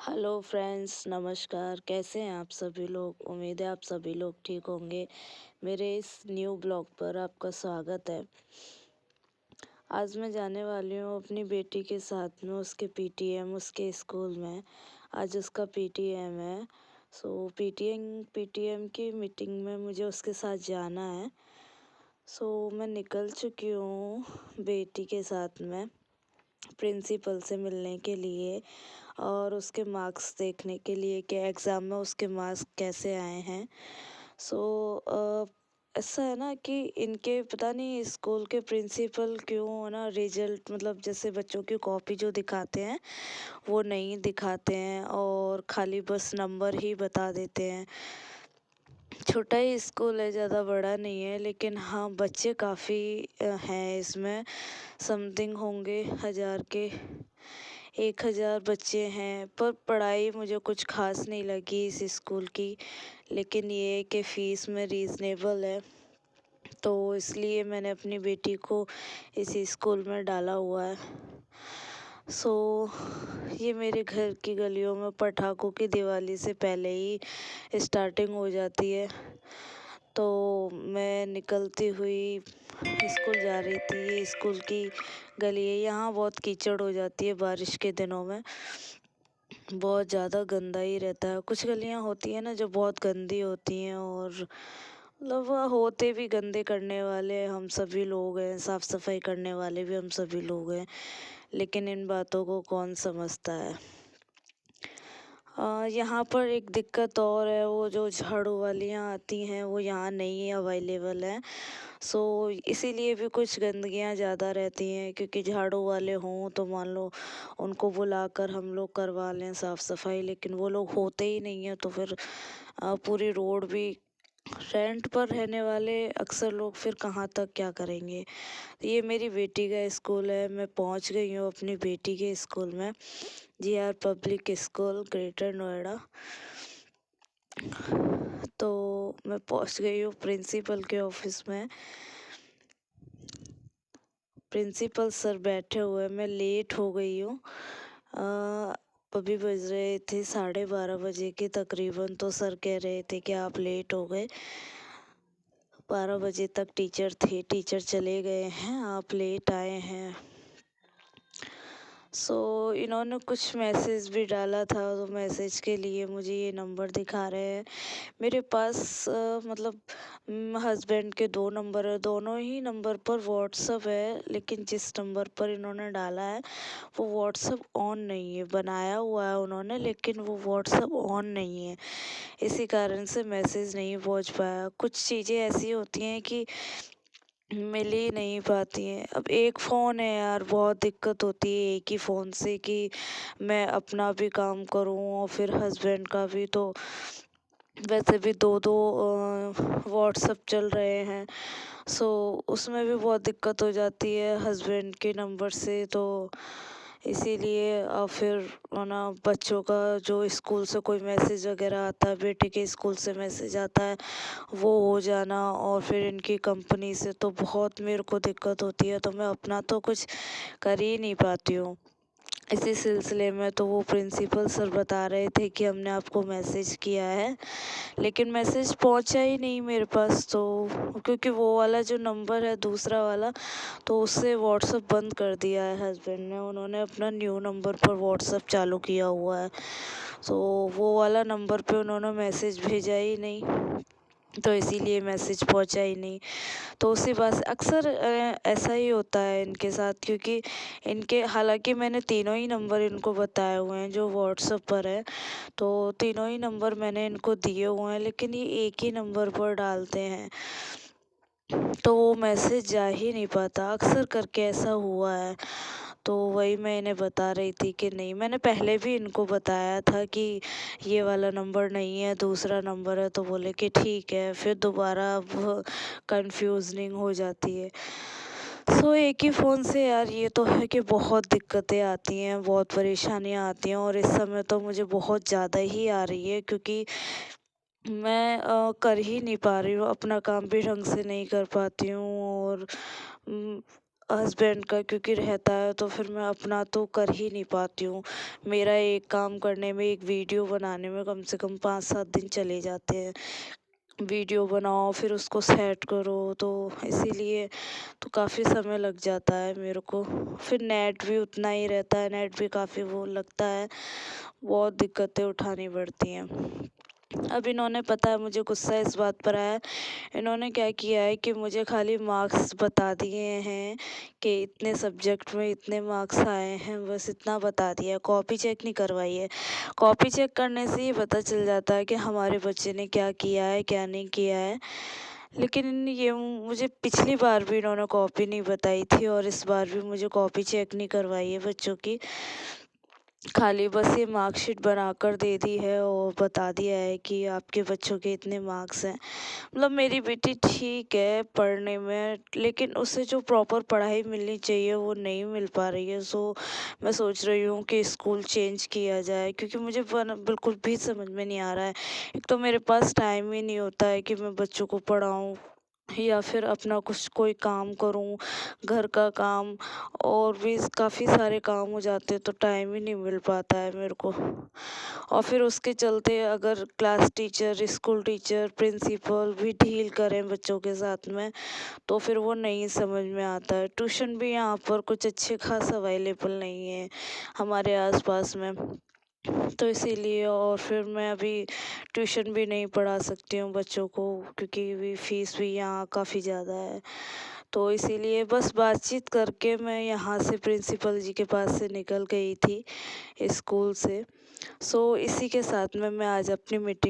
Hello friends, नमस्कार। कैसे हैं आप सभी लोग? उम्मीद है आप सभी लोग ठीक होंगे। मेरे इस न्यू ब्लॉग पर आपका स्वागत है। आज मैं जाने वाली हूँ अपनी बेटी के साथ में उसके पीटीएम उसके स्कूल में। आज उसका पीटीएम है। पीटीएम की मीटिंग में मुझे उसके साथ जाना है। मैं निकल चुकी हूँ बेटी के साथ में प्रिंसिपल से मिलने के लिए और उसके मार्क्स देखने के लिए कि एग्ज़ाम में उसके मार्क्स कैसे आए हैं। ऐसा है ना कि इनके पता नहीं स्कूल के प्रिंसिपल क्यों है ना रिजल्ट मतलब जैसे बच्चों की कॉपी जो दिखाते हैं वो नहीं दिखाते हैं और खाली बस नंबर ही बता देते हैं। छोटा ही स्कूल है, ज़्यादा बड़ा नहीं है, लेकिन हाँ बच्चे काफ़ी हैं इसमें। समथिंग होंगे 1000 के, 1000 बच्चे हैं। पर पढ़ाई मुझे कुछ खास नहीं लगी इस स्कूल की, लेकिन ये है कि फ़ीस में रीज़नेबल है, तो इसलिए मैंने अपनी बेटी को इसी स्कूल में डाला हुआ है। ये मेरे घर की गलियों में पटाखों की दिवाली से पहले ही स्टार्टिंग हो जाती है। तो मैं निकलती हुई स्कूल जा रही थी। ये स्कूल की गली है, यहाँ बहुत कीचड़ हो जाती है बारिश के दिनों में। बहुत ज़्यादा गंदा ही रहता है। कुछ गलियाँ होती हैं ना जो बहुत गंदी होती हैं, और मतलब वह होते भी गंदे करने वाले हम सभी लोग हैं, साफ़ सफाई करने वाले भी हम सभी लोग हैं, लेकिन इन बातों को कौन समझता है। यहाँ पर एक दिक्कत और है, वो जो झाड़ू वालियाँ आती हैं वो यहाँ नहीं अवेलेबल हैं। इसीलिए भी कुछ गंदगियाँ ज़्यादा रहती हैं, क्योंकि झाड़ू वाले हों तो मान लो उनको बुलाकर हम लोग करवा लें साफ़ सफाई, लेकिन वो लोग होते ही नहीं हैं, तो फिर पूरी रोड भी रेंट पर रहने वाले अक्सर लोग फिर कहाँ तक क्या करेंगे। ये मेरी बेटी का स्कूल है। मैं पहुँच गई हूँ अपनी बेटी के स्कूल में, GR public school, greater Noida. तो मैं पहुँच गई हूँ प्रिंसिपल के ऑफिस में। प्रिंसिपल सर बैठे हुए, मैं लेट हो गई हूँ। अभी बज रहे थे 12:30 के तकरीबन, तो सर कह रहे थे कि आप लेट हो गए। 12 बजे तक टीचर थे, टीचर चले गए हैं, आप लेट आए हैं। इन्होंने कुछ मैसेज भी डाला था, तो मैसेज के लिए मुझे ये नंबर दिखा रहे हैं। मेरे पास मतलब हस्बैंड के 2 नंबर है, दोनों ही नंबर पर व्हाट्सअप है, लेकिन जिस नंबर पर इन्होंने डाला है वो व्हाट्सअप ऑन नहीं है। बनाया हुआ है उन्होंने, लेकिन वो व्हाट्सअप ऑन नहीं है, इसी कारण से मैसेज नहीं पहुंच पाया। कुछ चीज़ें ऐसी होती हैं कि मिल ही नहीं पाती हैं। अब एक फ़ोन है यार, बहुत दिक्कत होती है एक ही फ़ोन से कि मैं अपना भी काम करूँ और फिर हस्बैंड का भी। तो वैसे भी दो दो व्हाट्सअप चल रहे हैं, उसमें भी बहुत दिक्कत हो जाती है हस्बैंड के नंबर से। तो इसीलिए फिर ना बच्चों का जो स्कूल से कोई मैसेज वगैरह आता है, बेटे के स्कूल से मैसेज आता है, वो हो जाना, और फिर इनकी कंपनी से तो बहुत मेरे को दिक्कत होती है, तो मैं अपना तो कुछ कर ही नहीं पाती हूँ। इसी सिलसिले में तो वो प्रिंसिपल सर बता रहे थे कि हमने आपको मैसेज किया है, लेकिन मैसेज पहुंचा ही नहीं मेरे पास। तो क्योंकि वो वाला जो नंबर है दूसरा वाला, तो उससे व्हाट्सअप बंद कर दिया है हस्बैंड ने, उन्होंने अपना न्यू नंबर पर व्हाट्सअप चालू किया हुआ है। वो वाला नंबर पे उन्होंने मैसेज भेजा ही नहीं, तो इसीलिए मैसेज पहुंचा ही नहीं। तो उसी बात से अक्सर ऐसा ही होता है इनके साथ, क्योंकि इनके हालांकि मैंने तीनों ही नंबर इनको बताए हुए हैं जो व्हाट्सएप पर है, तो तीनों ही नंबर मैंने इनको दिए हुए हैं, लेकिन ये एक ही नंबर पर डालते हैं, तो वो मैसेज जा ही नहीं पाता। अक्सर करके ऐसा हुआ है। तो वही मैं इन्हें बता रही थी कि नहीं, मैंने पहले भी इनको बताया था कि ये वाला नंबर नहीं है, दूसरा नंबर है, तो बोले कि ठीक है। फिर दोबारा अब कंफ्यूजनिंग हो जाती है। एक ही फ़ोन से यार ये तो है कि बहुत दिक्कतें आती हैं, बहुत परेशानियाँ आती हैं, और इस समय तो मुझे बहुत ज़्यादा ही आ रही है, क्योंकि मैं कर ही नहीं पा रही हूँ, अपना काम भी ढंग से नहीं कर पाती हूँ, और हस्बैंड का क्योंकि रहता है तो फिर मैं अपना तो कर ही नहीं पाती हूँ। मेरा एक काम करने में, एक वीडियो बनाने में कम से कम 5-7 दिन चले जाते हैं। वीडियो बनाओ फिर उसको सेट करो, तो इसीलिए तो काफ़ी समय लग जाता है मेरे को। फिर नेट भी उतना ही रहता है, नेट भी काफ़ी वो लगता है, बहुत दिक्कतें उठानी पड़ती हैं। अब इन्होंने, पता है मुझे गुस्सा इस बात पर आया है, इन्होंने क्या किया है कि मुझे खाली मार्क्स बता दिए हैं कि इतने सब्जेक्ट में इतने मार्क्स आए हैं, बस इतना बता दिया है, कॉपी चेक नहीं करवाई है। कॉपी चेक करने से ही पता चल जाता है कि हमारे बच्चे ने क्या किया है, क्या नहीं किया है। लेकिन ये मुझे पिछली बार भी इन्होंने कॉपी नहीं बताई थी और इस बार भी मुझे कॉपी चेक नहीं करवाई है बच्चों की। खाली बस ये मार्कशीट बनाकर दे दी है और बता दिया है कि आपके बच्चों के इतने मार्क्स हैं। मतलब मेरी बेटी ठीक है पढ़ने में, लेकिन उसे जो प्रॉपर पढ़ाई मिलनी चाहिए वो नहीं मिल पा रही है। सो मैं सोच रही हूँ कि स्कूल चेंज किया जाए, क्योंकि मुझे बिल्कुल भी समझ में नहीं आ रहा है। एक तो मेरे पास टाइम ही नहीं होता है कि मैं बच्चों को पढ़ाऊँ या फिर अपना कुछ कोई काम करूँ, घर का काम, और भी काफ़ी सारे काम हो जाते हैं तो टाइम ही नहीं मिल पाता है मेरे को। और फिर उसके चलते अगर class teacher, school teacher, principal भी डील करें बच्चों के साथ में तो फिर वो नहीं समझ में आता है। ट्यूशन भी यहाँ पर कुछ अच्छे खास अवेलेबल नहीं है हमारे आसपास में, तो इसीलिए और फिर मैं अभी ट्यूशन भी नहीं पढ़ा सकती हूँ बच्चों को, क्योंकि भी फीस भी यहाँ काफ़ी ज़्यादा है। तो इसीलिए बस बातचीत करके मैं यहाँ से प्रिंसिपल जी के पास से निकल गई थी स्कूल से। सो इसी के साथ में मैं आज अपनी मीटिंग